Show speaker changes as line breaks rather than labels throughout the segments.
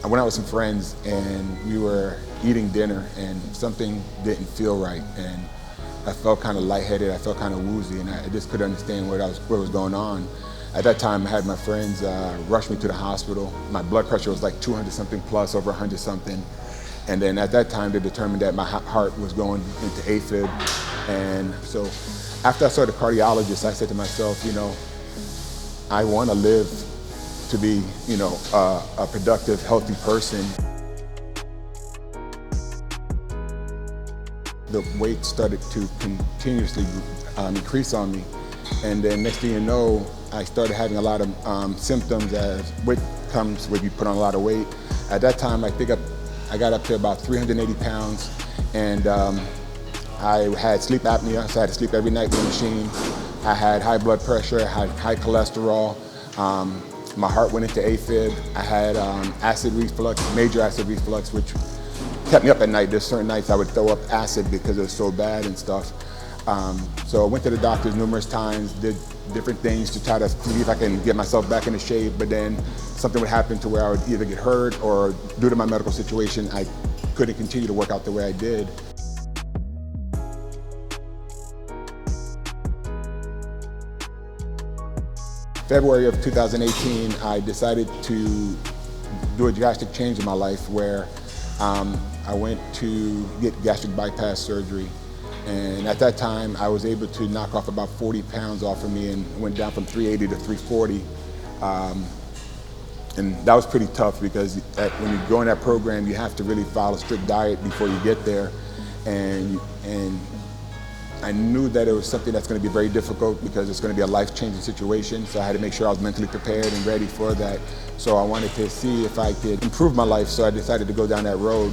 I went out with some friends and we were eating dinner and something didn't feel right, and I felt kind of lightheaded, I felt kind of woozy, and I just couldn't understand what was going on. At that time, I had my friends rush me to the hospital. My blood pressure was like 200 something plus, over 100 something. And then at that time, they determined that my heart was going into AFIB. And so after I saw the cardiologist, I said to myself, I want to live to be, a productive, healthy person. The weight started to continuously increase on me. And then next thing you know, I started having a lot of symptoms as weight comes when you put on a lot of weight. At that time, I think I got up to about 380 pounds, and I had sleep apnea, so I had to sleep every night with a machine. I had high blood pressure, I had high cholesterol. My heart went into AFib. I had acid reflux, major acid reflux, which kept me up at night. There's certain nights I would throw up acid because it was so bad and stuff. So I went to the doctors numerous times, did different things to try to see if I can get myself back into shape, but then something would happen to where I would either get hurt, or due to my medical situation, I couldn't continue to work out the way I did. February of 2018, I decided to do a drastic change in my life where I went to get gastric bypass surgery. And at that time, I was able to knock off about 40 pounds off of me and went down from 380 to 340. And that was pretty tough because when you go in that program, you have to really follow a strict diet before you get there. And I knew that it was something that's going to be very difficult because it's going to be a life-changing situation. So I had to make sure I was mentally prepared and ready for that. So I wanted to see if I could improve my life, so I decided to go down that road.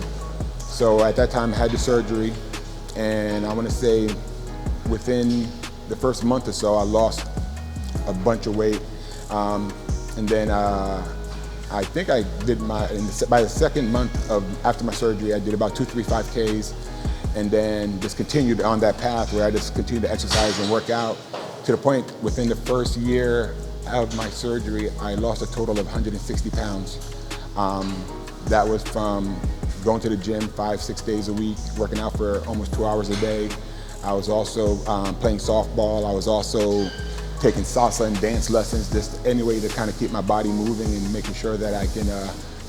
So at that time, I had the surgery. And I want to say within the first month or so, I lost a bunch of weight. And then I think I did by the second month after my surgery, I did about 2-3 5Ks, and then just continued on that path where I just continued to exercise and work out to the point within the first year of my surgery, I lost a total of 160 pounds. That was from going to the gym 5-6 days a week, working out for almost 2 hours a day. I was also playing softball. I was also taking salsa and dance lessons, just any way to kind of keep my body moving and making sure that I can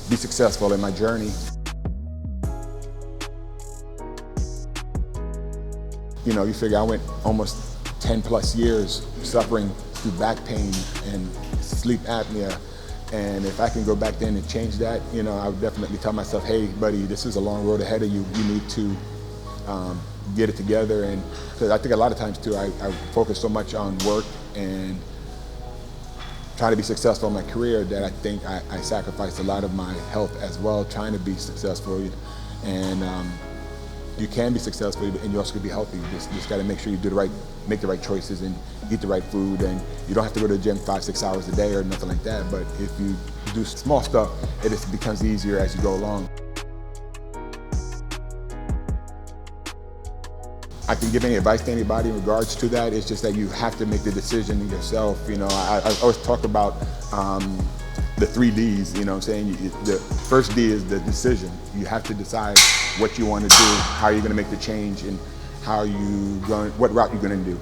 be successful in my journey. You figure I went almost 10 plus years suffering through back pain and sleep apnea. And if I can go back then and change that, I would definitely tell myself, hey, buddy, this is a long road ahead of you. You need to get it together. And because I think a lot of times, too, I focus so much on work and trying to be successful in my career that I think I sacrificed a lot of my health as well, trying to be successful. And you can be successful, and you also can be healthy. You just got to make sure you make the right choices and eat the right food. And you don't have to go to the gym 5-6 hours a day or nothing like that. But if you do small stuff, it just becomes easier as you go along. I can give any advice to anybody in regards to that. It's just that you have to make the decision yourself. I always talk about the 3 Ds, what I'm saying? The first D is the decision. You have to decide what you want to do, how you're going to make the change, and what route you're going to do.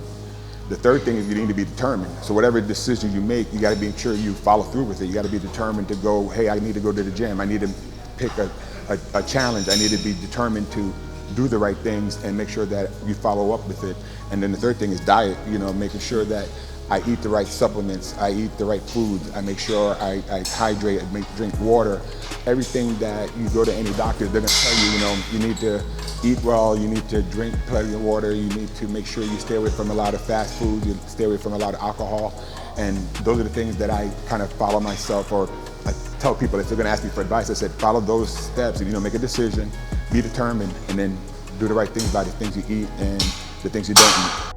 The third thing is you need to be determined. So whatever decision you make, you got to be sure you follow through with it. You got to be determined to go, hey, I need to go to the gym. I need to pick a challenge. I need to be determined to do the right things and make sure that you follow up with it. And then the third thing is diet, making sure that I eat the right supplements, I eat the right foods, I make sure I hydrate, drink water. Everything that you go to any doctor, they're gonna tell you, you need to eat well, you need to drink plenty of water, you need to make sure you stay away from a lot of fast food, you stay away from a lot of alcohol. And those are the things that I kind of follow myself, or I tell people if they're gonna ask me for advice, I said, follow those steps and make a decision, be determined, and then do the right things by the things you eat and the things you don't eat.